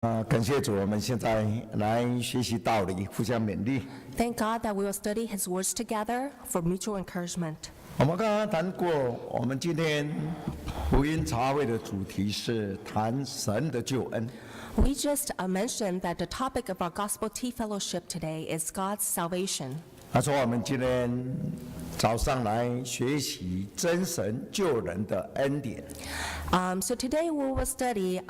感谢主，我们现在来学习道理，互相勉励。 Thank God that we will study His words together for mutual encouragement. 我们刚刚谈过，我们今天福音茶会的主题是谈神的救恩。 We just mentioned that the topic of our Gospel Tea Fellowship today is God's salvation. 他说我们今天早上来学习真神救人的恩典。So today we will study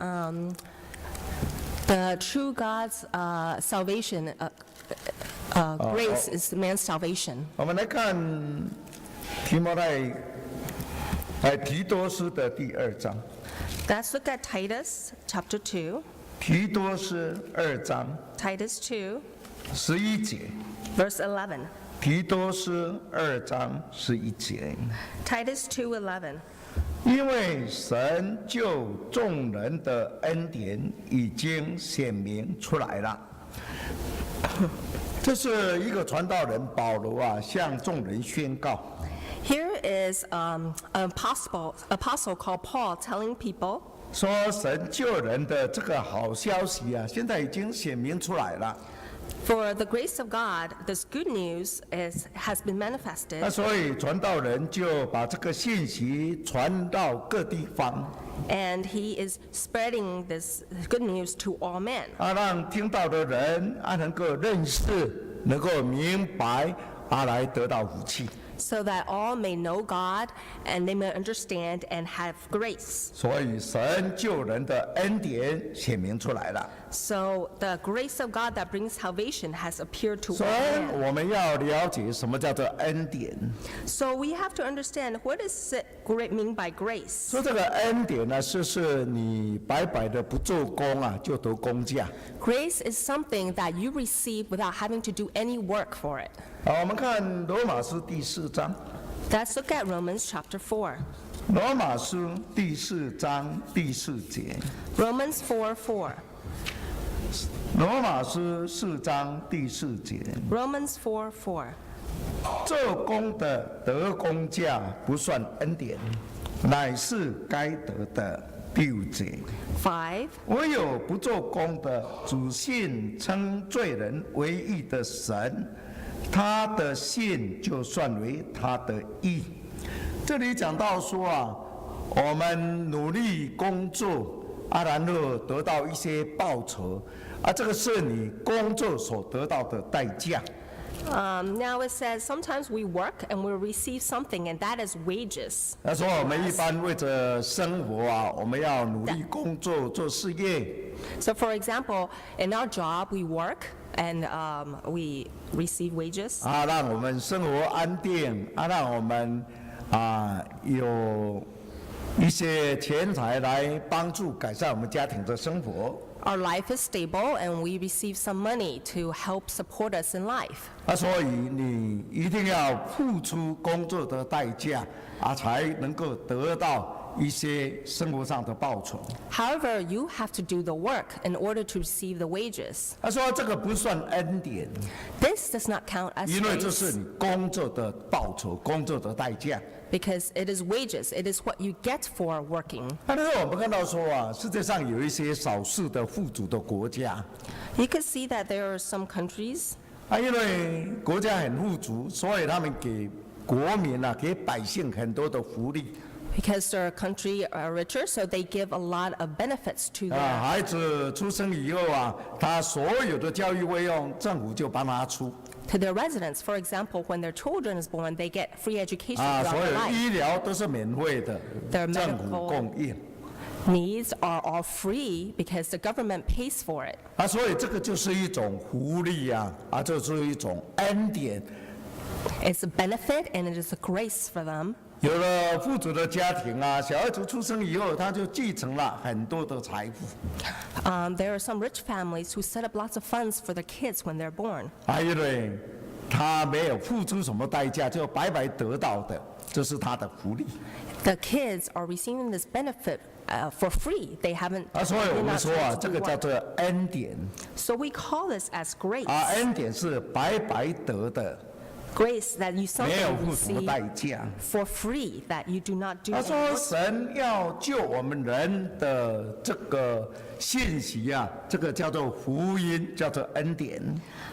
the true God's salvation. Grace is man's salvation. 我们来看提摩提多书的第2章。 Let's look at Titus chapter 2. 提多书2章 Titus 2, 11节。 verse 11. 提多书2章11节。 Titus 2:11. 因为神救众人的恩典已经显明出来了。这是一个传道人保罗向众人宣告。 Here is an apostle called Paul telling people 说神救人的这个好消息现在已经显明出来了。 For the grace of God, this good news has been manifested. 那所以传道人就把这个信息传到各地方。 And he is spreading this good news to all men. 让听到的人能够认识，能够明白，来得到福气。 So that all may know God and they may understand and have grace. 所以神救人的恩典显明出来了。 So the grace of God that brings salvation has appeared to 所 all 以 men. 我们要了解什么叫做恩典。 So we have to understand what does it mean by grace. 说这个恩典是你白白的不做工就得工价。 Grace is something that you receive without having to do any work for it. 我们看罗马书第4章。 Let's look at Romans chapter 4. 罗马书第4章第4节。 Romans 4:4. 罗马书4章第4节。 Romans 4:4. 做工的得工价不算恩典，乃是该得的。第5节。 5. 唯有不做工的，主信称罪人为义的神，他的信就算为他的义。这里讲到说我们努力工作然后得到一些报酬这个是你工作所得到的代价。 Now it says sometimes we work and we receive something, and that is wages. 他说我们一般为着生活我们要努力工作做事业。 So for example, in our job we work and we receive wages. 让我们生活安定让我们有一些钱财来帮助改善我们家庭的生活。 Our life is stable and we receive some money to help support us in life. 所以你一定要付出工作的代价才能够得到一些生活上的报酬。 However, you have to do the work in order to receive the wages. 他说这个不算恩典， This does not count as 因为这是 grace 你工作的报酬，工作的代价。 because it is wages. It is what you get for working. 但是我们看到说世界上有一些少数的富足的国家 You can see that there are some countries 因为国家很富足，所以他们给国民给百姓很多的福利。 because their country are richer, so they give a lot of benefits to their 孩子出生以后他所有的教育费用政府就帮他出。 to their residents. For example, when their children is born, they get free education throughout 所 their 有 life. 医疗都是免费的， Their 政府 medical 供应。 needs are all free because the government pays for it. 所以这个就是一种福利就是一种恩典。 It's a benefit and it is a grace for them. 有了富足的家庭小孩子出生以后，他就继承了很多的财富。There are some rich families who set up lots of funds for their kids when they're born. 因为他没有付出什么代价，就白白得到的，这是他的福利。 The kids are receiving this benefit for free. They haven't. 所以我 they're 们 not 说 trying to 这 do 个叫 work. 做恩典。 So we call this as grace. 恩典是白白得的。grace that you 没有 something 付什么 receive 代价。 for free, that you do not do 他 any 说 work. 神要救我们人的这个信息啊，这个叫做福音，叫做恩典。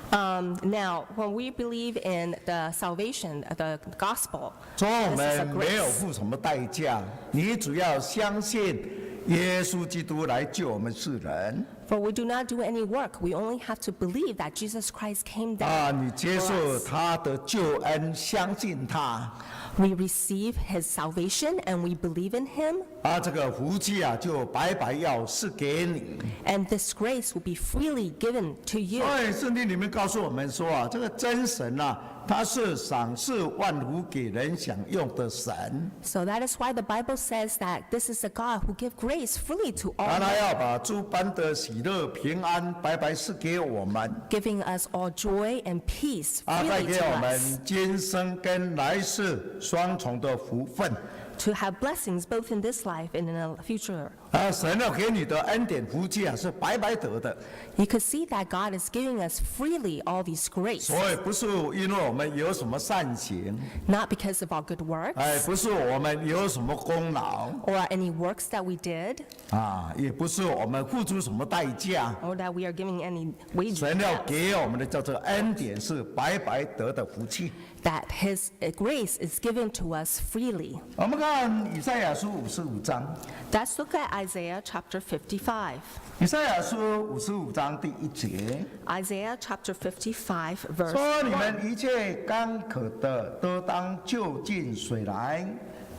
Now, when we believe in the salvation, the gospel, 说我 this is a 们没有 grace. 付什么代价，你只要相信耶稣基督来救我们世人 For we do not do any work. We only have to believe that Jesus Christ came 啊， down 你接 for 受 us. 他的救恩，相信他 We receive his salvation and we believe in him, 啊，这个福气啊就白白要赐给你。 and this grace will be freely given to you. 所以圣经里面告诉我们说啊，这个真神啊，他是赏赐万福给人享用的神， So that is why the Bible says that this is a God who gives grace freely to all 他 men, 要把诸般的喜乐、平安白白赐给我们， giving us all joy and peace 啊，带 freely 给 to 我 us, 们今生跟来世双重的福分。 to have blessings both in this life and in the future. 啊，神要给你的恩典福气啊，是白白得的， You could see that God is giving us freely all these grace, 所以不是因为我们有什么善行， not because of our good works 哎，不是我们有什么功劳 or any works that we did 啊，也不是我们付出什么代价。 or that we are giving any wages, 神要给我们的叫做恩典，是白白得的福气。 that his grace is given to us freely. 我们看以赛亚书55章， Let's look at Isaiah chapter 55. 以赛亚书55章第1节 Isaiah chapter 55 verse 说：“你 1. 们一切干渴的都当就近水来，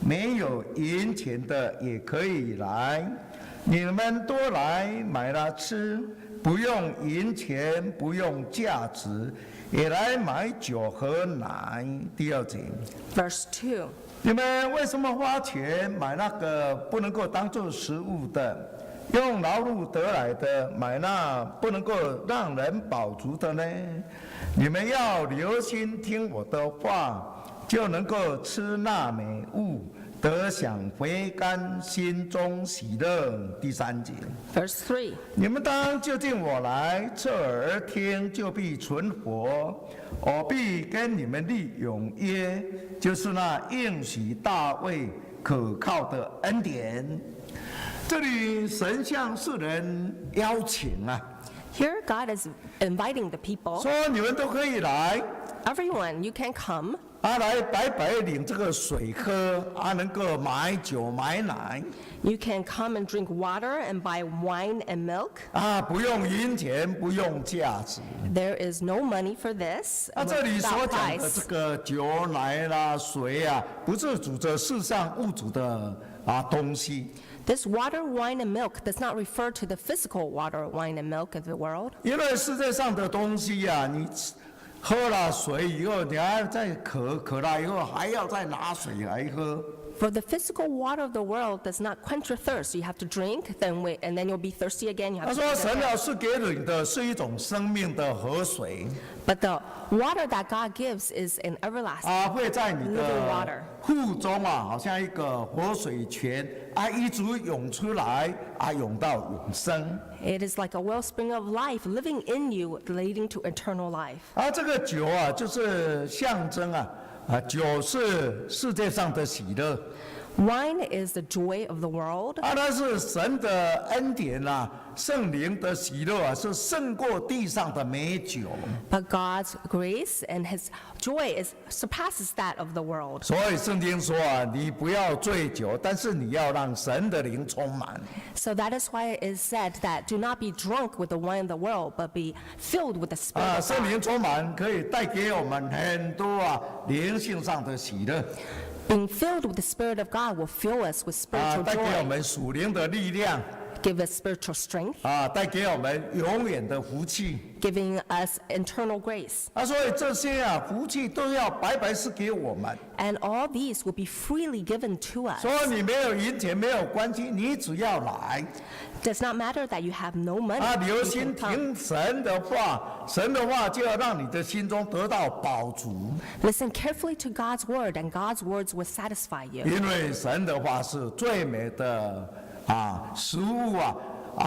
没有银钱的也可以来，你们多来买了吃，不用银钱，不用价值，也来买酒和奶。”第2节。 Verse 2. 你们为什么花钱买那个不能够当做食物的，用劳碌得来的买那不能够让人饱足的呢？你们要留心听我的话，就能够吃那美物，得享回甘，心中喜乐。第3节。 Verse 3. 你们当就近我来，侧耳听，就必存活。我必跟你们立永约，就是那应许大卫可靠的恩典。这里神向世人邀请啊， Here God is inviting the people, 说你们都可以来， everyone, you can come 来白白领这个水喝，能够买酒买奶， You can come and drink water and buy wine and milk. 不用银钱，不用价值。 There is no money for this 这里所 without 讲的 price. 这个酒奶啦、水啊，不是指着世上物质的东西， This water, wine, and milk does not refer to the physical water, wine, and milk of the world. 因为世界上的东西你喝了水以后，你还再渴了以后，还要再拿水来喝。 For the physical water of the world does not quench your thirst. You have to drink, then wait, and then you'll be thirsty again. You 他 have to 说， drink 神 again. 要是给你的是一种生命的河水， But the water that God gives is an everlasting. 会在你 Living 的 water. 腹中好像一个活水泉一直涌出来涌到永生。 It is like a wellspring of life living in you, leading to eternal life. 这个酒就是象征酒是世界上的喜乐。 Wine is the joy of the world. 它是神的恩典圣灵的喜乐是胜过地上的美酒。 But God's grace and His joy surpasses that of the world. 所以圣经说你不要醉酒，但是你要让神的灵充满。 So that is why it is said that do not be drunk with the wine of the world, but be filled with the Spirit of 圣 God. 灵充满可以带给我们很多灵性上的喜乐 Being filled with the Spirit of God will fill us with spiritual 带给我 joy, 们属灵的力量 give us spiritual strength, 带给我们永远的福气 giving us internal grace. 所以这些福气都要白白赐给我们。 And all these will be freely given to us. 所以你没有银钱没有关系，你只要来 Does not matter that you have no money. 留 You 心 can come. 听神的话，神的话就要让你的心中得到饱足， Listen carefully to God's word, and God's words will satisfy you. 因为神的话是最美的食物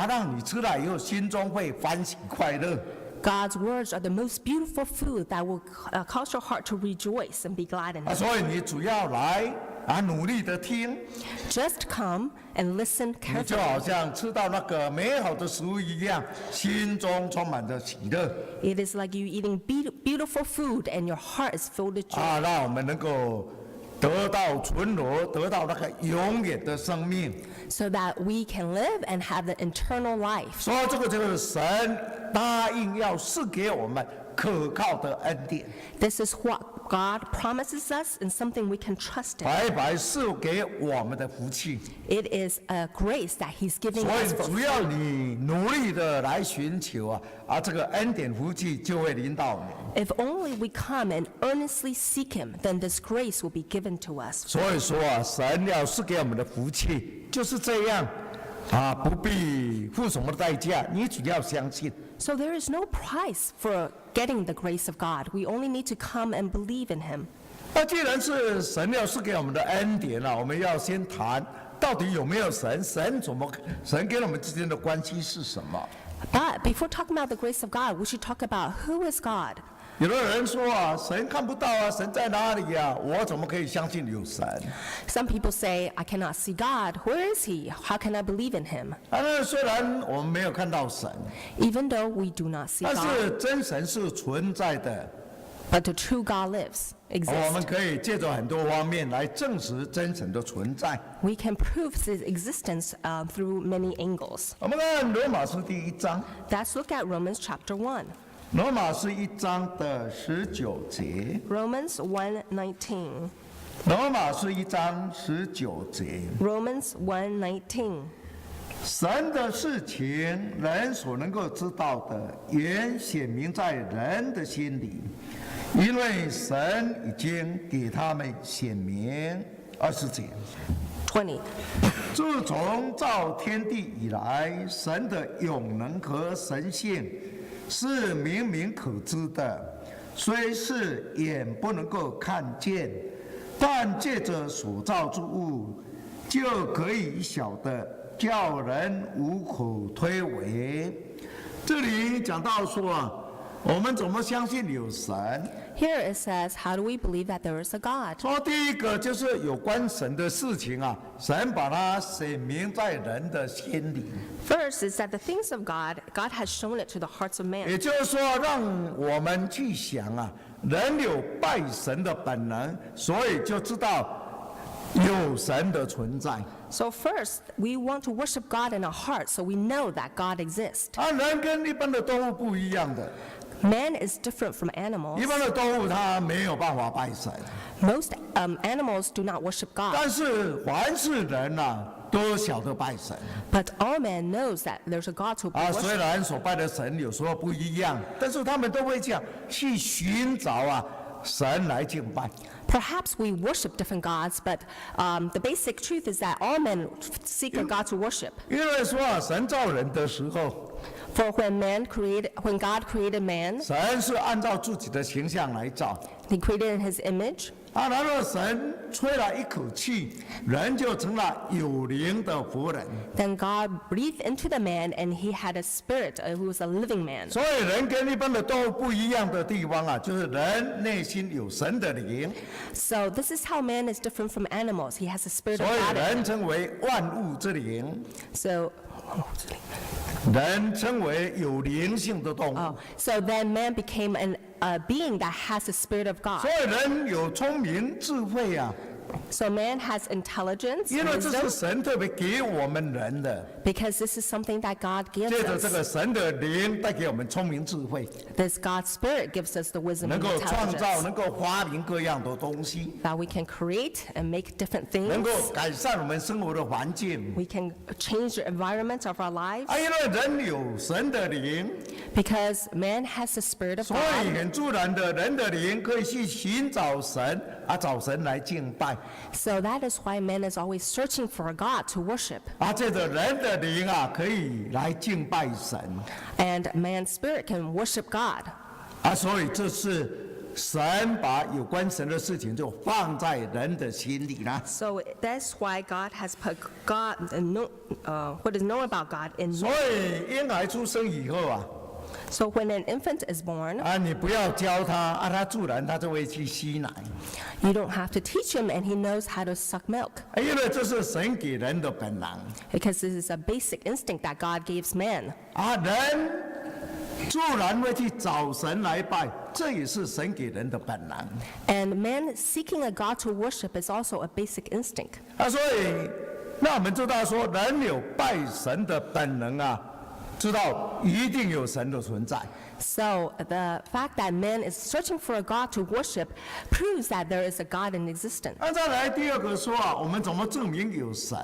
让你吃了以后心中会欢喜快乐。God's words are the most beautiful food that will cause your heart to rejoice and be glad in 啊， it. 所以你主要来努力的听， Just come and listen 你就好 carefully. 像吃到那个美好的食物一样，心中充满着喜乐 It is like you eating beautiful food and your heart is filled with joy. 啊，让我们能够得到存活，得到那个永远的生命。 So that we can live and have the eternal life. 所以这个就是神答应要赐给我们可靠的恩典， This is what God promises us and something we can trust in. 白白赐给我们的福气。 It is a grace that He's giving 所 us 以 for 只要你努力的来寻求这个恩典福气就会临到你。 If only we come and earnestly seek Him, then this grace will be given to us. 所以说神要赐给我们的福气就是这样不必付什么代价，你只要相信。 So there is no price for getting the grace of God. We only need to come and believe in Him. 那既然是神要赐给我们的恩典我们要先谈到底有没有神，神跟我们之间的关系是什么？ But before talking about the grace of God, we should talk about who is God. 有的人说神看不到神在哪里我怎么可以相信有神？ Some people say, I cannot see God. Where is He? How can I believe in Him? 那虽然我们没有看到神， Even though we do not see 但 God, 是真神是存在的。 but the true God lives, 我们 exists. 可以借着很多方面来证实真神的存在。 We can prove His existence through many angles. 我们看罗马书第1章， Let's look at Romans chapter 1. 罗马书1章的19节， Romans 1:19. 罗马书1章19节， Romans 1:19. 神的事情，人所能够知道的，原显明在人的心里，因为神已经给他们显明。20节， 20. 自从造天地以来，神的永能和神性是明明可知的，虽是眼不能够看见，但借着所造之物，就可以晓得，叫人无可推诿。这里讲到说我们怎么相信有神？ Here it says, how do we believe that there is a God? 说第一个就是有关神的事情神把它显明在人的心里， First is that the things of God, God has shown it to the hearts of man. 也就是说，让我们去想人有拜神的本能，所以就知道有神的存在。 So first, we want to worship God in our heart, so we know that God exists. 人跟一般的动物不一样的， Man is different from 一 animals. 般的动物它没有办法拜神， Most animals do not worship God, 但是凡是人都晓得拜神 but all man knows that there's a God to be 虽 worshipped. 然所拜的神有时候不一样，但是他们都会这样去寻找神来敬拜。 Perhaps we worship different gods, but the basic truth is that all men seek a God to worship. 因为说神造人的时候， For when God created man, 神是按照自己的形象来造。 He created in His image. 然后神吹了一口气，人就成了有灵的活人。 Then God breathed into the man, and he had a spirit who was a living man. 所以人跟一般的动物不一样的地方就是人内心有神的灵， So this is how man is different from animals. He has the spirit 所 of 以 God in him. 人称为万物之灵， So, 人称为有灵性的动物。 so then man became a being that has the spirit of 所 God. 以人有聪明智慧So man has intelligence, 因为这是 wisdom, 神特别给我们人的， because this is something that God gives 借着这 us. 个神的灵带给我们聪明智慧， This God's spirit gives us the wisdom 能 and 够创造， intelligence 能够发明各样的东西， that we can create and make different 能够 things. 改善我们生活的环境。 We can change the environment of our lives 因为人有神的灵， because man has the spirit of 所以 God. 很自然的，人的灵可以去寻找神，找神来敬拜。 So that is why man is always searching for a God to worship. 借着人的灵可以来敬拜神。 And man's spirit can worship God. 所以这是神把有关神的事情就放在人的心里啦。 So that's why God has put what is known about God in 所 man. 以婴孩出生以后 So when an infant is born, 你不要教他他自然他就会去吸奶， you don't have to teach him, and he knows how to suck milk. 因为这是神给人的本能 Because this is a basic instinct that God gives man. 人自然会去找神来拜，这也是神给人的本能 And man seeking a God to worship is also a basic instinct. 所以那我们知道说人有拜神的本能知道一定有神的存在。 So the fact that man is searching for a God to worship proves that there is a God in existence. 再来第二个说我们怎么证明有神？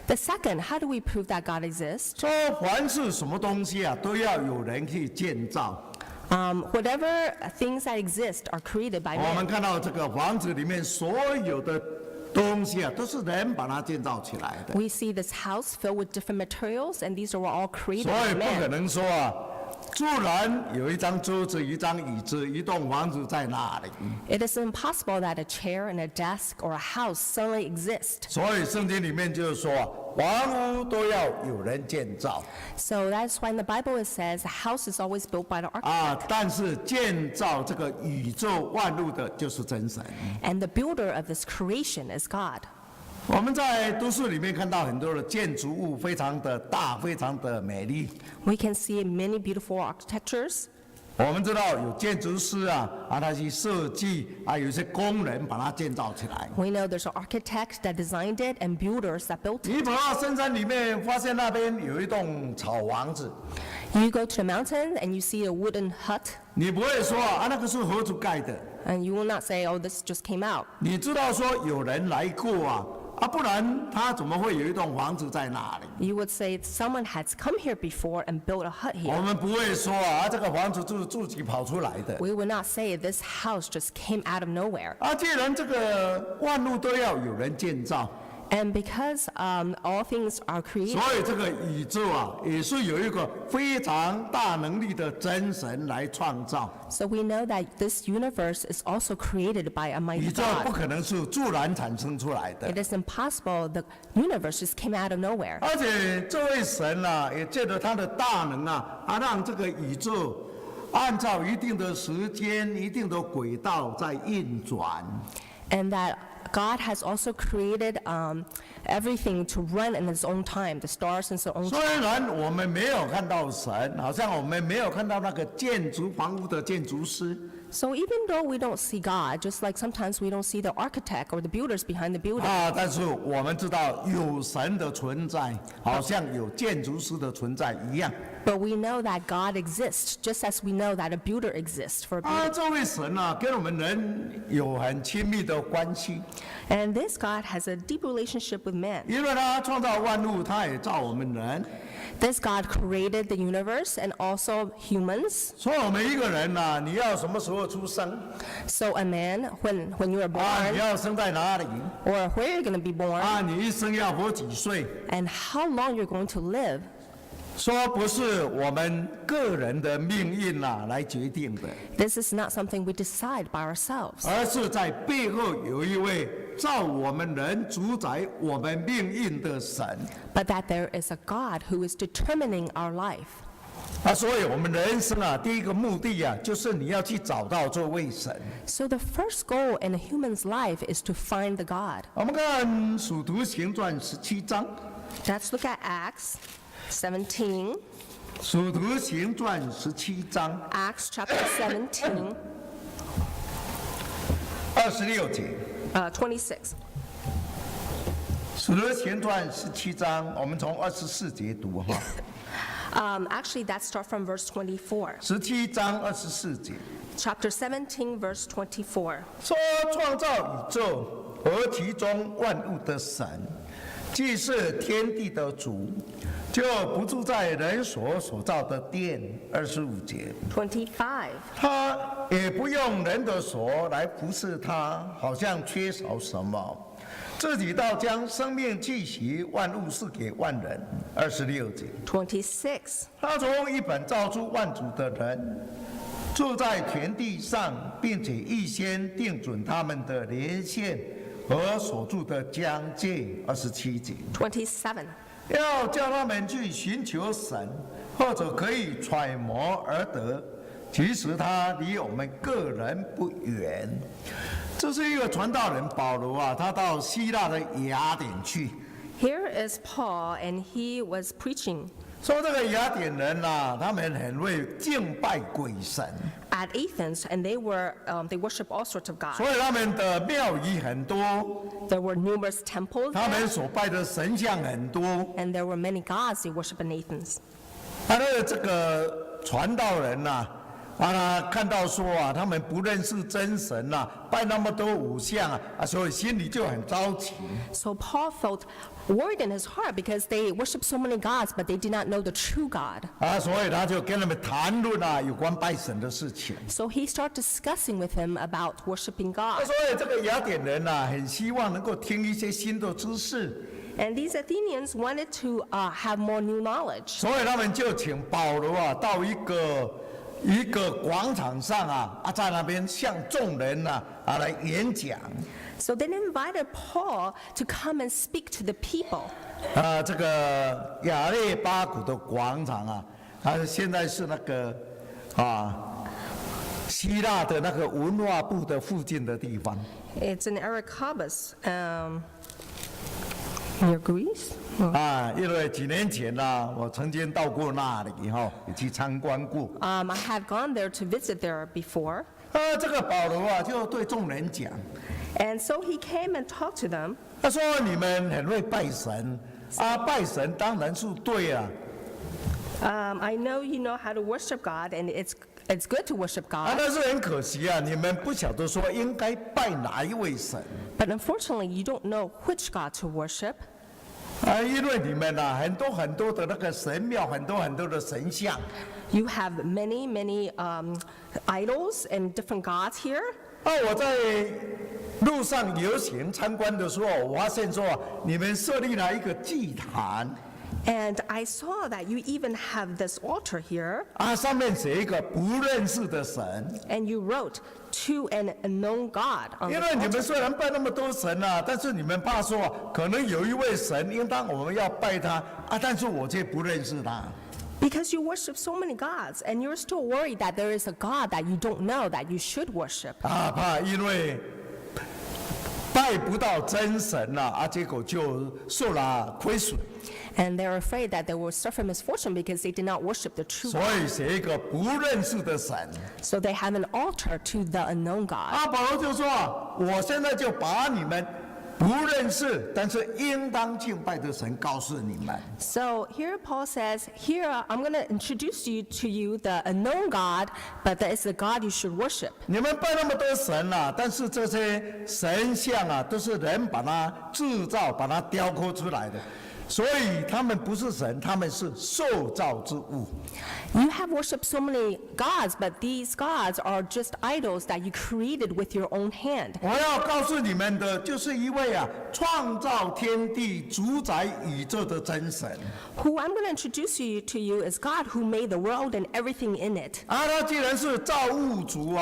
The second, how do we prove that God exists? 说凡是什么东西都要有人去建造。 Whatever things that exist are created by 我们 man. 看到这个房子里面所有的东西都是人把它建造起来的， We see this house filled with different materials, and these are all created 所以 by 不可 man. 能说突然有一张桌子、一张椅子、一栋房子在那里。 It is impossible that a chair and a desk or a house suddenly exist. 所以圣经里面就是说，房屋都要有人建造 So that's why in the Bible it says a house is always built by the architect. 但是建造这个宇宙万物的就是真神。 And the builder of this creation is God. 我们在都市里面看到很多的建筑物，非常的大，非常的美丽。 We can see many beautiful architectures. 我们知道有建筑师他去设计有一些工人把它建造起来。 We know there's an architect that designed it and builders that built it. 你跑到深山里面，发现那边有一栋草房子， You go to the mountain and you see a wooden hut, 你不会说那个是何处盖的？ and you will not say, oh, this just came out. 你知道说有人来过不然他怎么会有一栋房子在那里？ You would say someone has come here before and built a hut 我 here. 们不会说这个房子就是自己跑出来的。 We would not say this house just came out of nowhere. 既然这个万物都要有人建造， And because all things are created, 所以这个宇宙也是有一个非常大能力的真神来创造。 so we know that this universe is also created by a 宇 mighty 宙不 God. 可能是自然产生出来的 It，is impossible. The universe just came out of nowhere. 而且这位神也借着他的大能让这个宇宙按照一定的时间、一定的轨道在运转。 And that God has also created everything to run in its own time, the stars in its own 虽 time. 然我们没有看到神，好像我们没有看到那个建筑房屋的建筑师， So even though we don't see God, just like sometimes we don't see the architect or the builders behind the building, 但是我们知道有神的存在，好像有建筑师的存在一样。 but we know that God exists, just as we know that a builder exists for a builder. 这位神跟我们人有很亲密的关系， And this God has a deep relationship with man. 因为他创造万物，他也造我们人。 This God created the universe and also humans. 所以我们一个人你要什么时候出生 So a man, when you are 你 born, 要生在哪里 or where you're going to be born, 你一生要活几岁？ and how long you're going to live, 说不是我们个人的命运来决定的， this is not something we decide by ourselves. 而是在背后有一位造我们人、主宰我们命运的神。 But that there is a God who is determining our life. 所以我们人生第一个目的就是你要去找到这位神。 So the first goal in a human's life is to find the God. 我们看《使徒行传》17章， Let's look at Acts 17, 《使徒行传》17章 Acts chapter 17, 26节， 26. 《使徒行传》17章，我们从24节读Actually, that starts from verse 24. 17章24节， Chapter 17, verse 24. 说创造宇宙和其中万物的神，既是天地的主，就不住在人所造的殿。25节， 25. 他也不用人的手来服侍他，好像缺少什么，自己倒将生命气息万物赐给万人。26节， 26. 他从一本造出万族的人，住在田地上，并且预先定准他们的年限和所住的疆界。27节， 27. 要叫他们去寻求神，或者可以揣摩而得。其实他离我们个人不远。这是一个传道人保罗啊，他到希腊的雅典去。Here is Paul, and he was preaching 说这个雅典人啊，他们很会敬拜鬼神， at Athens, and they worship all sorts of gods. 所以他们的庙宇很多， There were numerous temples 他们 there, 所拜的神像很多。 and there were many gods they worship in Athens. 他的这个传道人呐、他看到说啊，他们不认识真神呐、拜那么多偶像啊，所以心里就很着急。 So Paul felt worried in his heart because they worship so many gods, but they did not know the true God. 所以他就跟他们谈论啊有关拜神的事情。 So he started discussing with him about worshiping God. 所以这个雅典人呐、很希望能够听一些新的知识， And these Athenians wanted to have more new knowledge. 所以他们就请保罗啊到一个广场上啊，在那边向众人来演讲。 So they invited Paul to come and speak to the people. 这个亚列巴谷的广场啊，它现在是那个希腊的那个文化部的附近的地方。 It's in Areopagus, near Greece. 因为几年前呢、我曾经到过那里也去参观过。 I had gone there to visit there before. 这个保罗啊，就对众人讲， And so he came and talked to them. 他说：“你们很会拜神拜神当然是对啊。 I know you know how to worship God, and it's good to worship God. 但是很可惜啊，你们不晓得说应该拜哪一位神 But unfortunately, you don't know which God to worship. 因为你们很多的那个神庙，很多的神像。 You have many idols and different gods here. 我在路上游行参观的时候，我发现说你们设立了一个祭坛 And I saw that you even have this altar here, 上面写一个不认识的神。 and you wrote to an unknown God on 因 the 为你 altar. 们虽然拜那么多神但是你们怕说可能有一位神，应当我们要拜他但是我却不认识他。 Because you worship so many gods, and you're still worried that there is a God that you don't know that you should worship. 怕因为拜不到真神结果就受了亏损， And they're afraid that they will suffer misfortune because they did not worship the true 所 God. 以写一个不认识的神。 So they have an altar to the unknown God. 保罗就说我现在就把你们不认识但是应当敬拜的神告诉你们。 So here Paul says, here I'm going to introduce you to the unknown God, but that is the God you should worship. 你们拜那么多神但是这些神像都是人把它制造、把它雕刻出来的，所以他们不是神，他们是受造之物。 You have worshipped so many gods, but these gods are just idols that you created with your own hand. 我要告诉你们的就是一位创造天地、主宰宇宙的真神。 Who I'm going to introduce you to you is God who made the world and everything in it. 他既然是造物主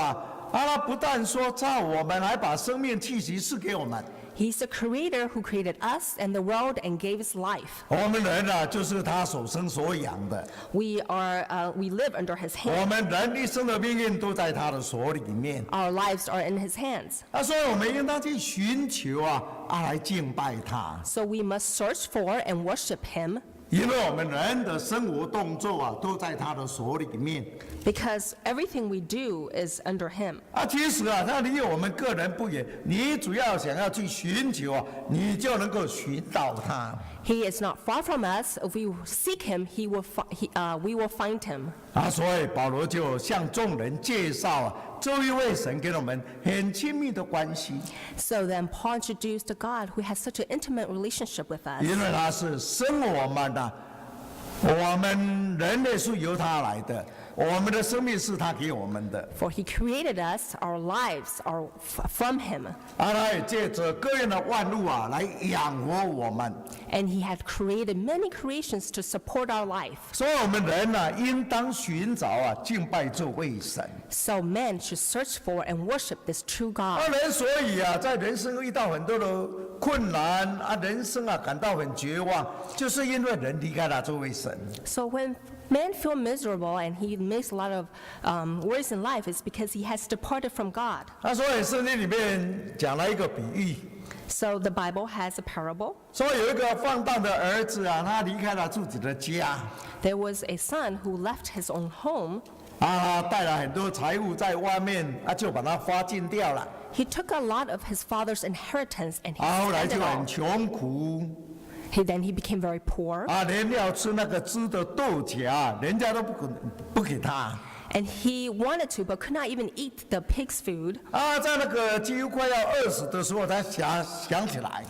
他不但说造我们，还把生命气息赐给我们。 He's the creator who created us and the world and gave us life. 我们人就是他所生所养的， We live under his 我 hand. 们人一生的命运都在他的手里面。 Our lives are in his hands. 所以我们应当去寻求来敬拜他， So we must search for and worship him 因为我们人的生活动作都在他的手里面。 because everything we do is under him. 其实他离我们个人不远，你主要想要去寻求你就能够寻到他。 He is not far from us. If we seek him, we will find him. 所以保罗就向众人介绍这一位神跟我们很亲密的关系， So then Paul introduced a God who has such an intimate relationship with us. 因为他是生我们的，我们人类是由他来的，我们的生命是他给我们的。 For he created us, our lives are from him. 他也借着各样的万物来养活我们， And he had created many creations to support our life. 所以我们人应当寻找敬拜这位神。 So men should search for and worship this true God. 人所以在人生遇到很多的困难啊，人生啊感到很绝望，就是因为人离开了这位神。 So when man feel miserable and he makes a lot of worries in life, it's because he has departed from God. 所以圣经里面讲了一个比喻， So the Bible has a parable. 说有一个放荡的儿子啊，他离开了自己的家， There was a son who left his own home. 带了很多财物在外面就把它花尽掉了， He took a lot of his father's inheritance and he 后来 spent 就 it 很 all. 穷苦， Then he became very poor. 连要吃那个汁的豆荚，人家都不给他。 And he wanted to, but could not even eat the pig's food. 在那个几乎快要饿死的时候，才想起来，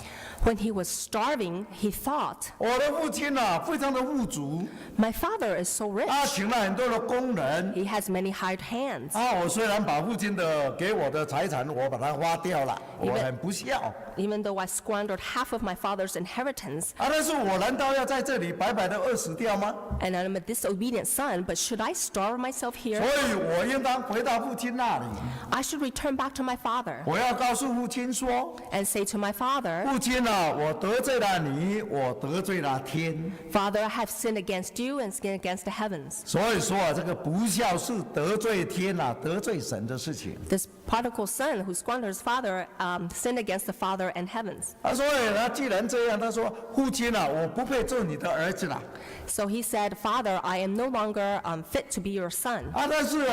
When he was starving, he thought, 我的父亲啊，非常的富足， my father is so rich. 请了很多的工人。 He has many hired hands. 我虽然把父亲给我的财产，我把它花掉了，我很不孝。 Even though I squandered half of my father's inheritance, 但是我难道要在这里白白的饿死掉吗？ and I'm a disobedient son, but should I starve myself 所 here? 以我应当回到父亲那里， I should return back to my father 我要告诉父亲说， and say to my father, 父亲啊，我得罪了你，我得罪了天。 Father, I have sinned against you and sinned against the heavens. 所以说这个不孝是得罪天得罪神的事情。 This prodigal son who squandered his father sinned against the father and heavens. 所以呢，既然这样，他说：“父亲啊，我不配做你的儿子了。 So he said, Father, I am no longer fit to be your son. 但是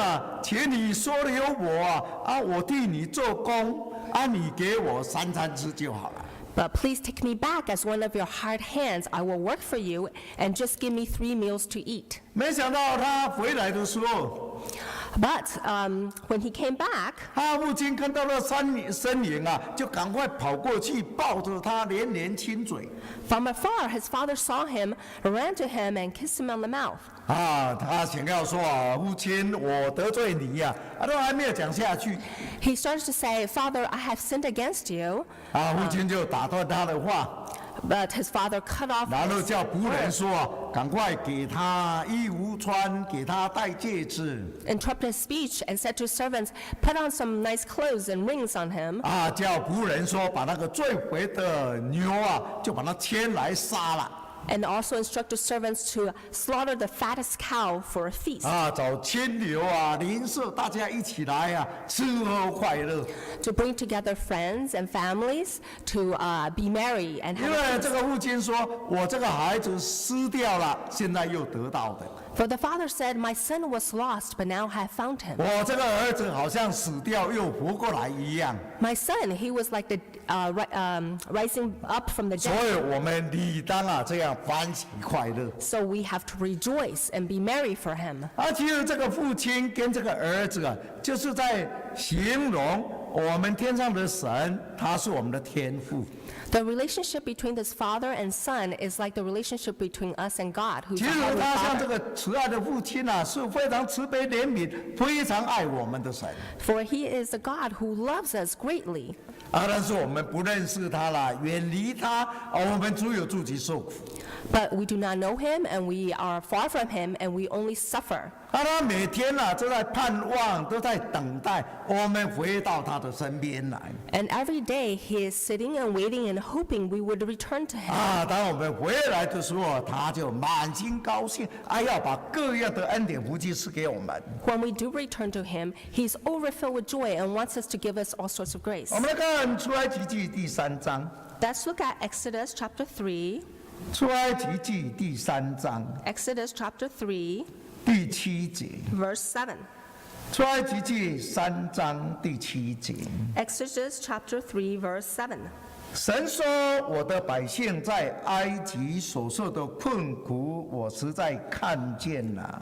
请你收留我我替你做工你给我3餐吃就好了。” But please take me back as one of your hired hands. I will work for you and just give me 3 meals to eat. 没想到他回来的时候， But when he came back, 他父亲看到了身影就赶快跑过去抱着他连连亲嘴。 from afar, his father saw him, ran to him, and kissed him on the mouth. 他想要说父亲，我得罪你都还没有讲下去， He started to say, Father, I have sinned against you. 父亲就打断他的话， But his father cut off 然后 his 叫仆人说赶快给他衣服穿，给他戴戒指， interrupted his speech and said to his servants, put on some nice clothes and rings on him. 叫仆人说把那个最肥的牛就把它牵来杀了。 And also instructed servants to slaughter the fattest cow for a feast. 找亲友邻舍大家一起来吃喝快乐。 To bring together friends and families to be merry and 因 have 为 a 这 feast. 个父亲说，我这个孩子失掉了，现在又得到的。 For the father said, my son was lost, but now I have found him. 我这个儿子好像死掉又活过来一样， My son, he was like the rising up from the 所 dead. 以我们理当这样欢喜快乐。 So we have to rejoice and be merry for him. 其实这个父亲跟这个儿子就是在形容我们天上的神，他是我们的天父。 The relationship between this father and son is like the relationship between us and God, who's 其 our 实 heavenly 他像这 father. 个慈爱的父亲是非常慈悲怜悯、非常爱我们的神。 For he is a God who loves us greatly. 但是我们不认识他了，远离他，我们只有自己受苦。 But we do not know him, and we are far from him, and we only suffer. 他每天都在盼望，都在等待我们回到他的身边来。 And every day he is sitting and waiting and hoping we would return to him. 当我们回来的时候，他就满心高兴，要把各样的恩典福气赐给我们。 When we do return to him, he's overfilled with joy and wants us to give us all sorts of grace. 我们来看出埃及记第3章， Let's look at Exodus chapter 3. 出埃及记第3章 Exodus chapter 3, 第7节， verse 7. 出埃及记3章第7节。 Exodus chapter 3, verse 7. 神说：“我的百姓在埃及所受的困苦，我实在看见了；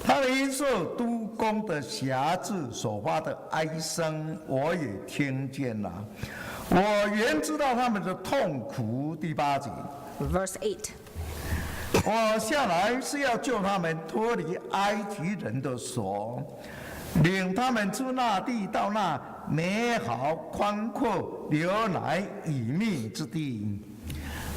他们因受督工的辖制所发的哀声，我也听见了。我原知道他们的痛苦。”第8节， Verse 8. 我下来是要救他们脱离埃及人的手，领他们出那地，到那美好宽阔、流奶与蜜之地。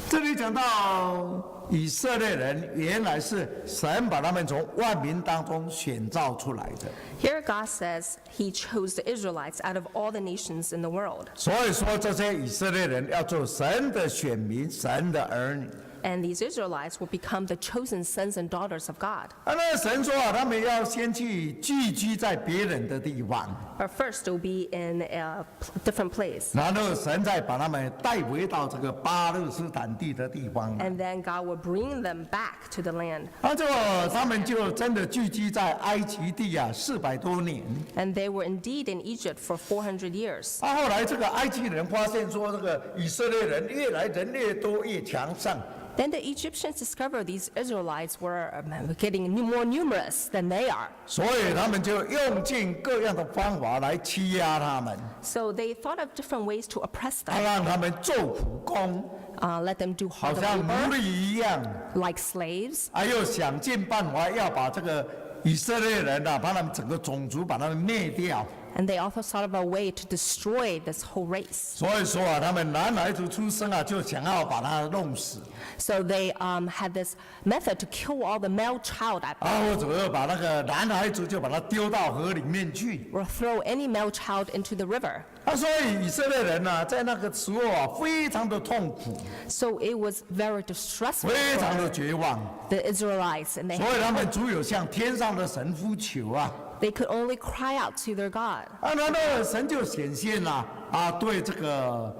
这里讲到以色列人原来是神把他们从万民当中选召出来的。 Here God says he chose the Israelites out of all the nations in the world. 所以说，这些以色列人要做神的选民，神的儿女。 And these Israelites will become the chosen sons and daughters of God. 那神说他们要先去聚居在别人的地方， But first, it will be in a different place. 然后神再把他们带回到这个巴勒斯坦地的地方。 And then God will bring them back to the land. 他们就真的聚居在埃及地啊，400多年。 And they were indeed in Egypt for 400 years. 后来这个埃及人发现说，这个以色列人越来人越多越强盛。 Then the Egyptians discovered these Israelites were getting more numerous than they are. 所以他们就用尽各样的方法来欺压他们， So they thought of different ways to oppress 让 them, 他们做苦工， let them do 好 hard 像奴 labor 隶一样， like slaves. 又想尽办法要把这个以色列人啊，把他们整个种族把他们灭掉。 And they also thought of a way to destroy this whole race. 所以说啊，他们男孩子出生啊，就想要把他弄死， So they had this method to kill all the male child at 或者把那个男孩子就把他丢到河里面去。 or throw any male child into the river. 所以以色列人啊，在那个时候啊，非常的痛苦， So it was very distressful 非常的 for 绝望， the Israelites, and 所以他们只有向天上的神呼求啊。 they could only cry out to their God. 然后神就显现了对这个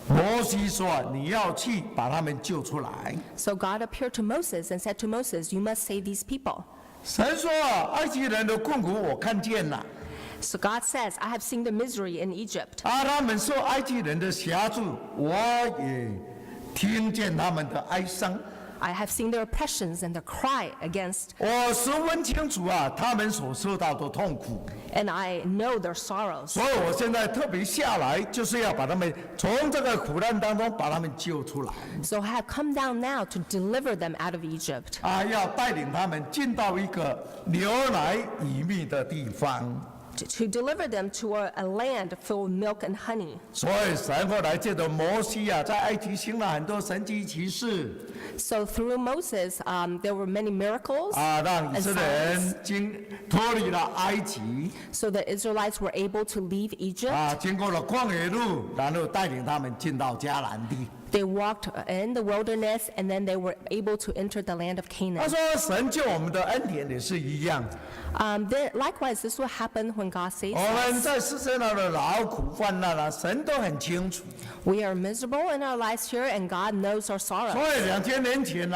摩西说：“你要去把他们救出来。 So God appeared to Moses and said to Moses, "You must save these people." ”神说：“埃及人的困苦我看见了， So God says, "I have seen the misery in Egypt. 他们受埃及人的辖制，我也听见他们的哀声。 I have seen their oppressions and their cry against, 我十分清楚他们所受到的痛苦。 and I know their sorrows. 所以我现在特别下来，就是要把他们从这个苦难当中把他们救出来， So I have come down now to deliver them out of Egypt, 要带领他们进到一个流奶与蜜的地方。” to deliver them to a land filled with milk and honey. 所以神后来借着摩西在埃及行了很多神迹奇事， So through Moses, there were many miracles, 让以色列人脱离了埃及， so the Israelites were able to leave Egypt. 经过了旷野路，然后带领他们进到迦南地。 They walked in the wilderness, and then they were able to enter the land of 他 Canaan. 说神救我们的恩典也是一样， Then, likewise, this will happen when God saves 我们 us. 在世界上的劳苦患难神都很清楚。 We are miserable in our lives here, and God knows our 所 sorrow. 以2000年前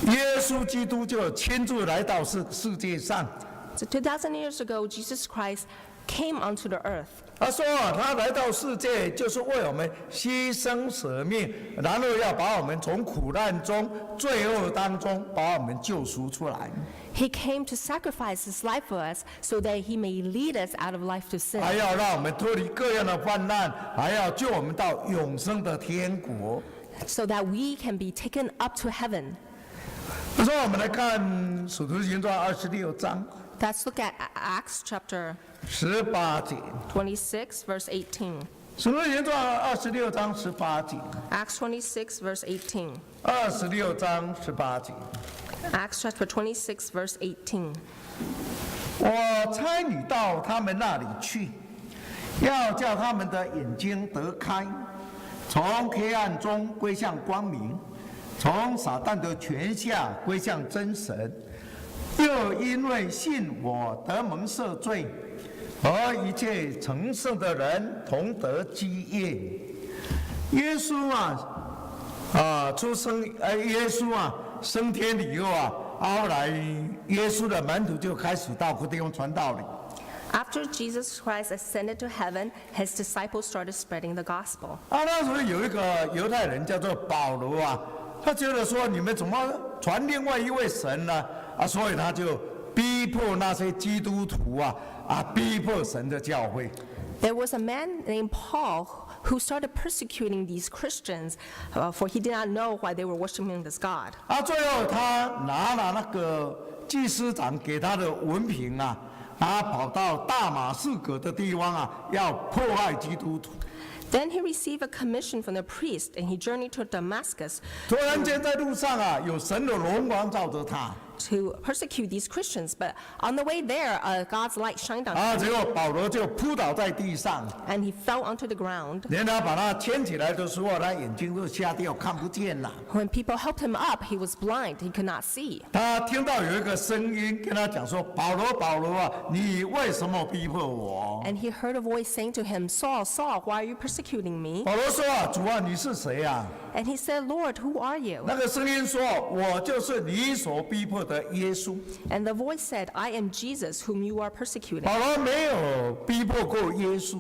耶稣基督就亲自来到世界上。 So 2,000 years ago, Jesus Christ came onto the earth. 他说他来到世界就是为我们牺牲舍命，然后要把我们从苦难中、罪恶当中把我们救赎出来， He came to sacrifice his life for us so that he may lead us out of life to sin, 还要让我们脱离各样的患难，还要救我们到永生的天国。 so that we can be taken up to heaven. 他说我们来看《使徒行传》26章 Let's look at Acts chapter 18节， 26, verse 18. 《使徒行传》26章18节， Acts 26, verse 18. 26章18节。 Acts chapter 26, verse 18. 我差你到他们那里去，要叫他们的眼睛得开，从黑暗中归向光明，从撒旦的权下归向真神。又因为信我得蒙赦罪，和一切成圣的人同得基业。耶稣出生，耶稣升天以后后来耶稣的门徒就开始到各地方传道理。 After Jesus Christ ascended to heaven, his disciples started spreading the gospel. 那时候有一个犹太人叫做保罗他觉得说你们怎么传另外一位神呢？所以他就逼迫那些基督徒逼迫神的教会。 There was a man named Paul who started persecuting these Christians, for he did not know why they were worshiping this God. 最后他拿了那个祭司长给他的文凭跑到大马士革的地方要迫害基督徒。Then he received a commission from the priest, and he journeyed to Damascus 突然间在路上啊，有神的荣光照着他 to persecute these Christians. But on the way there, God's light shined on 啊， him, 结果保罗就扑倒在地上， and he fell onto the ground. 连他把他牵起来的时候，他眼睛都瞎掉，看不见了。 When people helped him up, he was blind. He could not see. 他听到有一个声音跟他讲说：“保罗，保罗啊，你为什么逼迫我 And he heard a voice saying to him, Saul, Saul, why are you persecuting？” me? 保罗说：“啊，主啊，你是谁啊？” And he said, Lord, who are you? 那个声音说：“我就是你所逼迫的耶稣。” And the voice said, I am Jesus, whom you are persecuting. 保罗没有逼迫过耶稣，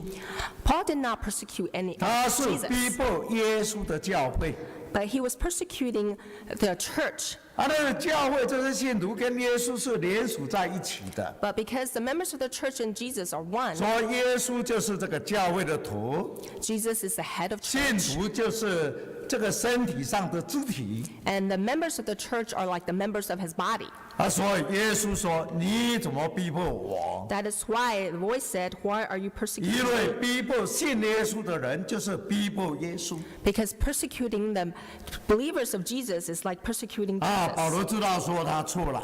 Paul did not persecute any 他是逼 Jesus, 迫耶稣的教会。 but he was persecuting the church. 那个教会这些信徒跟耶稣是连属在一起的， But because the members of the church and Jesus are one, 所以耶稣就是这个教会的头， Jesus is the head of 信 church, 徒就是这个身体上的肢体。 and the members of the church are like the members of his body. 所以耶稣说：“你怎么逼迫我？” That is why the voice said, Why are you 因 persecuting 为 me? 逼迫信耶稣的人就是逼迫耶稣。 Because persecuting the believers of Jesus is like persecuting 保 Jesus. 罗知道说他错了，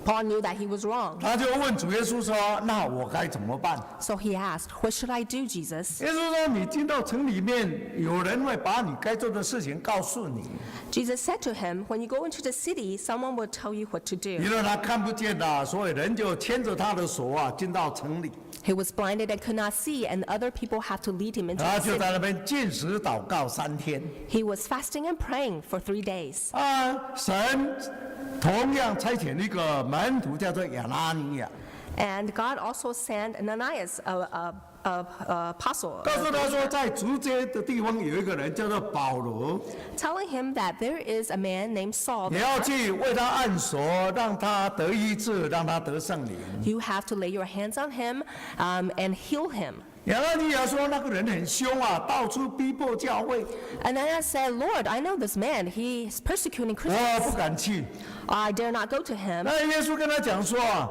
Paul knew that he was wrong. 他就问主耶稣说：“那我该怎么办 So he asked, What should I do, Jesus?？” 耶稣说：“你进到城里面，有人会把你该做的事情告诉你， Jesus said to him, When you go into the city, someone will tell you what to 因 do. 为他看不见的，所以人就牵着他的手啊进到城里， He was blinded and could not see, and other people had to lead him into 他 the 就在 city. 那边禁食祷告3天。” He was fasting and praying for 3 days. 神同样差遣一个门徒叫做亚拿尼亚， And God also sent Ananias, apostle, 告诉他说，在竹街的地方有一个人叫做保罗， telling him that there is a man named Saul. 你要去为他按手，让他得医治，让他得圣灵。 You have to lay your hands on him and heal him. 亚拿尼亚说，那个人很凶啊，到处逼迫教会， Ananias said, Lord, I know this man. He is persecuting 我不 Christians. 敢去。 I dare not go to him. 那耶稣跟他讲说啊，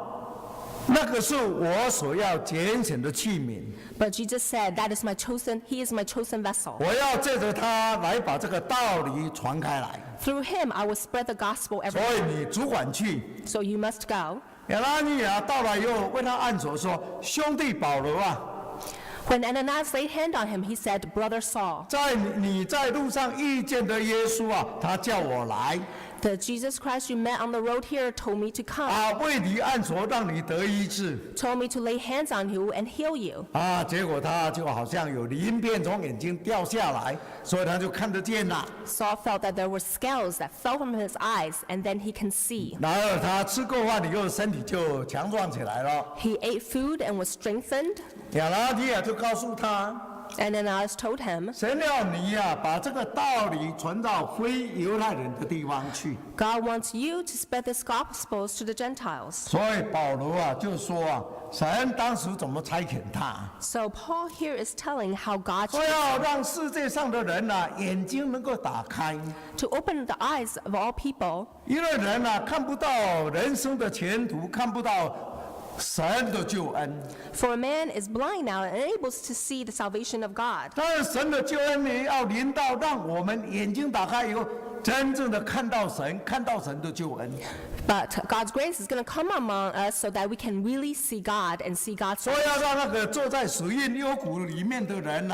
那个是我所要拣选的器皿， But Jesus said, That is my chosen, he is my chosen vessel. 我要借着他来把这个道理传开来。 Through him, I will spread the gospel 所 everywhere. 以你主管去。 So you must go. 亚拿尼亚到了以后，为他按手说：“兄弟保罗啊， When Ananias laid hand on him, he said, Brother Saul, 在你在路上遇见的耶稣啊，他叫我来 the Jesus Christ you met on the road here told me to come, 为你按手，让你得医治 told me to lay hands on you and heal you. 结果他就好像有鳞片从眼睛掉下来，所以他就看得见了。 Saul felt that there were scales that fell from his eyes, and then he can see. 然后他吃过饭以后，身体就强壮起来了。 He ate food and was strengthened, 亚拿尼亚就告诉他， and Ananias told him, 神要你把这个道理传到非犹太人的地方去。 God wants you to spread this gospel to the Gentiles. 所以保罗就说神当时怎么差遣他， So Paul here is telling how God 说要让世界上的人眼睛能够打开， to open the eyes of all people, 因为人看不到人生的前途，看不到神的救恩。 for a man is blind now and unable to see the salvation of God. 但是神的救恩也要临到，让我们眼睛打开以后，真正的看到神，看到神的救恩。 But God's grace is going to come among us so that we can really see God and see God's 所以要让那个坐在水韵幽谷里面的人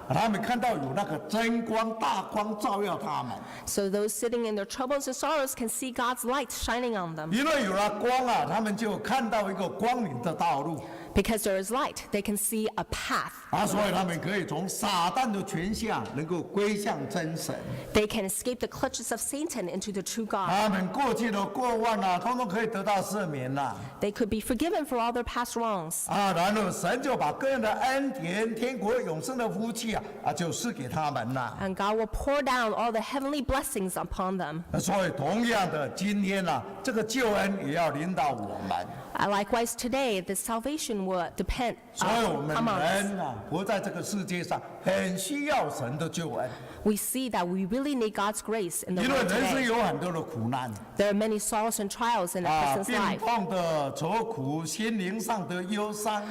他们看到有那个真光大光照耀他们， So those sitting in their troubles and sorrows can see God's light shining on them. 因为有了光他们就看到一个光明的道路。 Because there is light, they can see a path. 所以他们可以从撒旦的权下能够归向真神。 They can escape the clutches of Satan into the true God. 他们过去的过患通通可以得到赦免了。 They could be forgiven for all their past wrongs. 然后神就把个人的恩典、天国永生的福气就赐给他们了。 And God will pour down all the heavenly blessings upon them. 所以同样的，今天这个救恩也要临到我们。Likewise, today, the salvation will depend 所以我们 come on us. 人啊，活在这个世界上，很需要神的救恩， We see that we really need God's grace in the 因为 world 人生 today. 有很多的苦难 There are many sorrows and trials in a 啊， person's 病 life. 痛的愁苦，心灵上的忧伤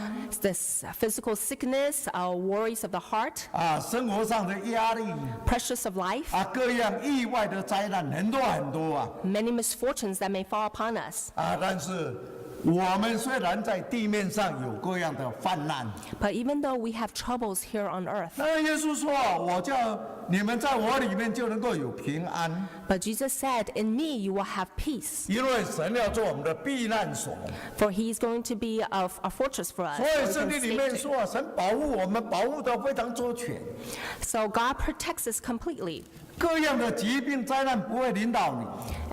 This physical sickness, worries of the heart, 啊，生活上的压力 pressures of life, 啊，各样意外的灾难很多很多啊 many misfortunes that may fall upon us. 啊！但是我们虽然在地面上有各样的患难， But even though we have troubles here on earth, 那耶稣说：“我叫你们在我里面就能够有平安， but Jesus said, in me you will have peace, 因为神要做我们的避难所。 for he is going to be a fortress for us. 所以 where we 圣 can 经里 escape 面 to. 说，神保护我们，保护得非常周全， So God protects us completely, 各样的疾病灾难不会临到你。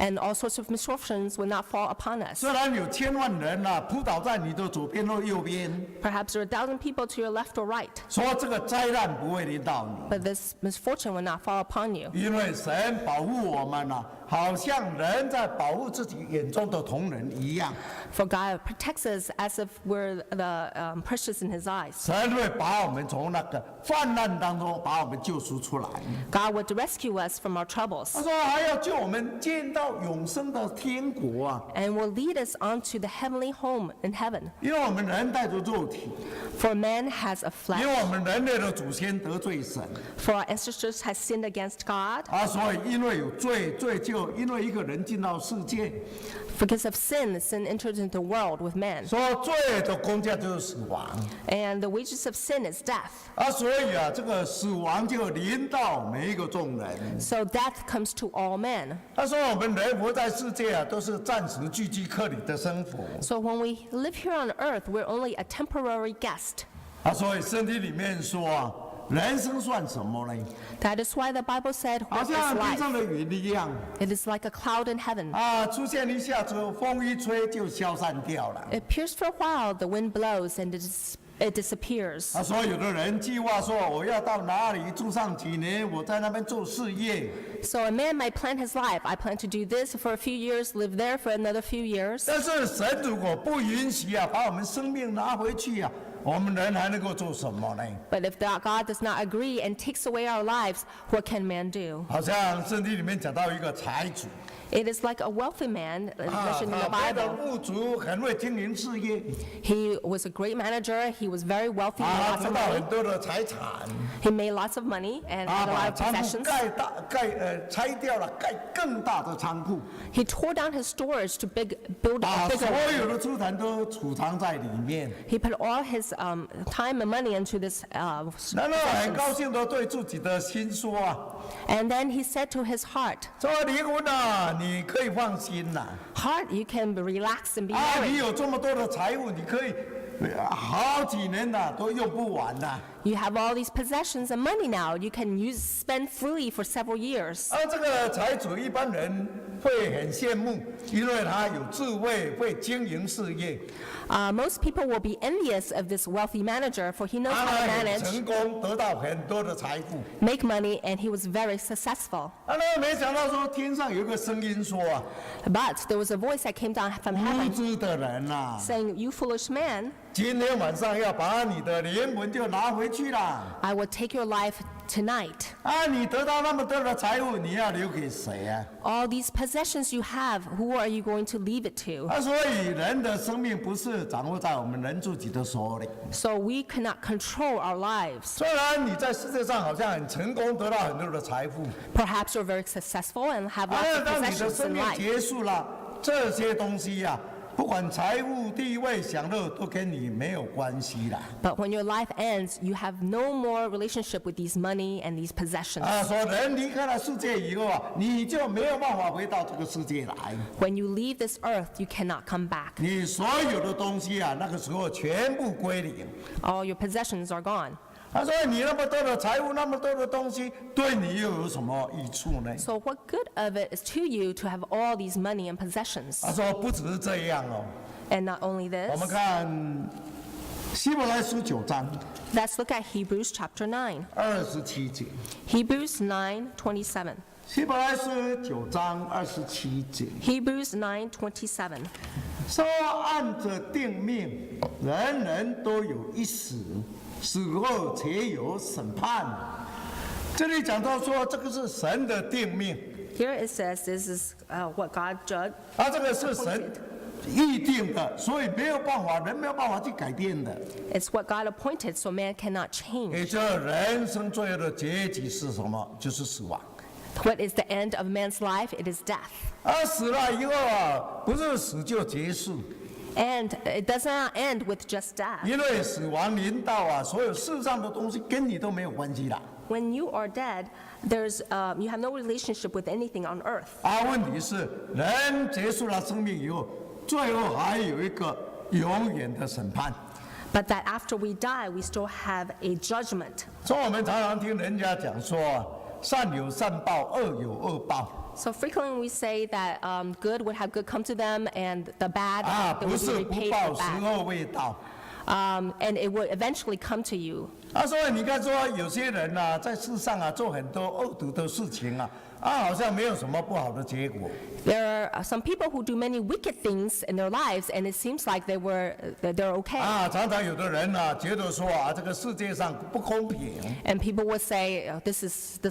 and all sorts of misfortunes will not fall upon us. 虽然有千万人扑倒在你的左边或右边， Perhaps there are 1,000 people to your left or right, 说这个灾难不会临到你， but this misfortune will not fall upon you. 因为神保护我们好像人在保护自己眼中的同人一样。 For God protects us as if we're the precious in his eyes. 神会把我们从那个患难当中把我们救赎出来。 God would rescue us from our troubles 他说还要救我们见到永生的天国啊， and will lead us onto the heavenly home in heaven. 因为我们人带着肉体， For man has a 因为 flesh, 我们人类的祖先得罪神 for our ancestors has sinned against God. 所以因为有罪，罪就因为一个人进到世界， Because of sin, sin entered into the world with man. 说罪的工价就是死亡 And the wages of sin is death. 所以这个死亡就临到每一个众人。 So death comes to all men. 他说我们人活在世界都是暂时聚居客里的生活 So when we live here on earth, we're only a temporary guest. 所以圣经里面说人生算什么呢？ That is why the Bible said, 好 what 像 is 天上 life? 的云一样 It is like a cloud in heaven. 出现一下之后，风一吹就消散掉了。 It appears for a while, the wind blows, and it disappears. 所以有的人计划说我要到哪里住上几年，我在那边做事业。 So a man might plan his life. I plan to do this for a few years, live there for another few years. 但是神如果不允许把我们生命拿回去我们人还能够做什么呢？ But if God does not agree and takes away our lives, what can man do? 好像圣经里面讲到一个财主 It is like a wealthy man 他 mentioned in the 非常 Bible. 富足，很会经营事业 He was a great manager. He was very wealthy, had lots 得 of 到 money. 很多的财产 He made lots of money and had a 把 lot of 仓库 possessions. 拆掉了，盖更大的仓库， He tore down his storage to build 把 a 所 bigger one. 有的资产都储藏在里面。 He put all his time and money into this 然后很 possessions. 高兴的对自己的心说 And then he said to his heart, 说离婚你可以放心 Heart, you can relax and be 你 married. 有这么多的财物，你可以好几年都用不完 You have all these possessions and money now. You can spend freely for several years. 这个财主一般人会很羡慕，因为他有智慧，会经营事业， Most people will be envious of this wealthy manager, for he knows 他 how to 很 manage, 成功，得到很多的财富。 make money, and he was very successful. 没想到说天上有一个声音说 But there was a voice that came down from 无 heaven 知的人 saying, You foolish man, 今天晚上要把你的灵魂就拿回去了。 I will take your life tonight. 你得到那么多的财物，你要留给谁 All these possessions you have, who are you going to leave it to? 所以人的生命不是掌握在我们人自己的手里。 So we cannot control our lives. 虽然你在世界上好像很成功，得到很多的财富， Perhaps you're very successful and have lots of 当你的 possessions 生 in 命 life. 结束了，这些东西不管财富、地位、享乐，都跟你没有关系了。 But when your life ends, you have no more relationship with these money and these possessions. 说人离开了世界以后你就没有办法回到这个世界来。 When you leave this earth, you cannot come back. 你所有的东西那个时候全部归零。 All your possessions are gone. 他说：“你那么多的财物，那么多的东西，对你又有什么益处呢？” So what good of it is to you to have all these money and possessions? 他说：“不只是这样 And not only 我们 this, 看希伯来书9章 let's look at Hebrews chapter 9. 27节。 Hebrews 9:27. 希伯来书9章27节。 Hebrews 9:27. 说按着定命，人人都有一死，死后且有审判。这里讲到说，这个是神的定命。Here it says this is what God judged. 这个是神预定的，所以没有办法，人没有办法去改变的。It's what God appointed, so man cannot 也 change. 就是人生最后的结局是什么？就是死亡。What is the end of man's life? It is death. 死了以后不是死就结束， And it does not end with just death. 因为死亡临到所有世上的东西跟你都没有关系了。When you are dead, you have no relationship with anything on earth. 问题是人结束了生命以后，最后还有一个永远的审判。But that after we die, we still have a judgment. 所以我们常常听人家讲说，善有善报，恶有恶报。So frequently we say that good would have good come to them, and the bad they 不 would 是 be 不 repaid 报， for 时 bad. 候未到。And it would eventually come to you. 所以你看说，有些人在世上做很多恶毒的事情好像没有什么不好的结果。There are some people who do many wicked things in their lives, and it seems like they're okay. 常常有的人觉得说这个世界上不公平。And people would say, this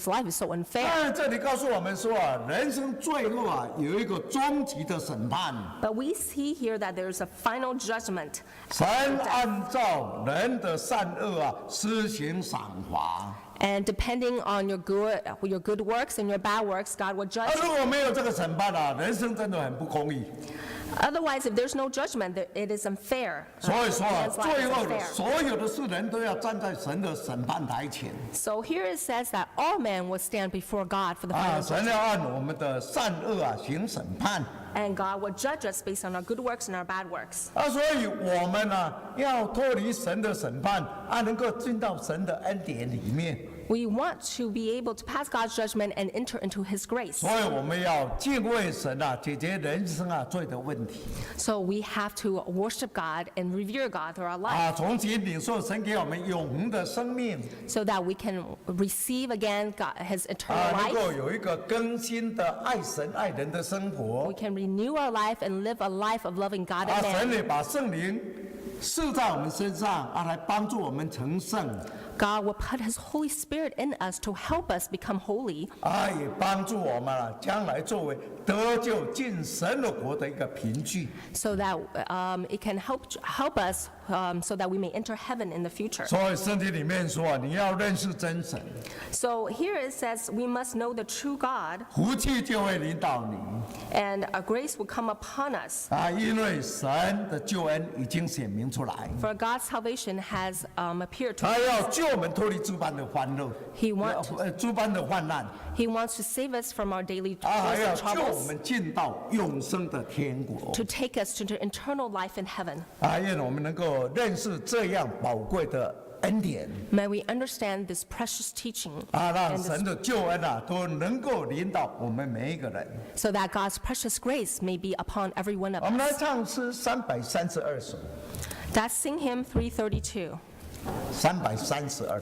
life is so unfair. 这里告诉我们说人生最后有一个终极的审判。But we see here that there's a final judgment. 神按照人的善恶施行赏罚。And depending on your good works and your bad works, God will judge 如 you. 果没有这个审判人生真的很不公义。 Otherwise, if there's no judgment, it is unfair. 所以说 Man's life 最 is 后的 unfair. 所有的世人都要站在神的审判台前。 So here it says that all men will stand before God for the final 神 judgment. 要按我们的善恶行审判。 And God will judge us based on our good works and our bad works. 所以我们要脱离神的审判能够进到神的恩典里面。 We want to be able to pass God's judgment and enter into His grace. 所以我们要敬畏神解决人生罪的问题。 So we have to worship God and revere God through our life 从今领受神给我们永恒的生命 so that we can receive again His eternal 能 life. 够有一个更新的爱神爱人的生活 We can renew our life and live a life of loving God and 神 man. 也把圣灵赐在我们身上来帮助我们成圣 God will put His Holy Spirit in us to help us become holy. 也帮助我们将来作为得救进神的国的一个凭据。 So that it can help us so that we may enter heaven in the future. 所以圣经里面说你要认识真神， So here it says we must know the true God, 福气就会临到你 and a grace will come upon us. 因为神的救恩已经显明出来， For God's salvation has appeared to 他 us. 要救我们脱离诸般的欢乐， He wants 诸般的患难， He wants to save us from our daily 还 troubles 要 and 救我 troubles, 们进到永生的天国。 to take us to the eternal life in heaven. 愿我们能够认识这样宝贵的恩典 May we understand this precious teaching 让 and 神 this, 的救恩都能够临到我们每一个人。 so that God's precious grace may be upon every one of 我们来 us. 唱诗332首 That's Sing Hymn 332. ，332。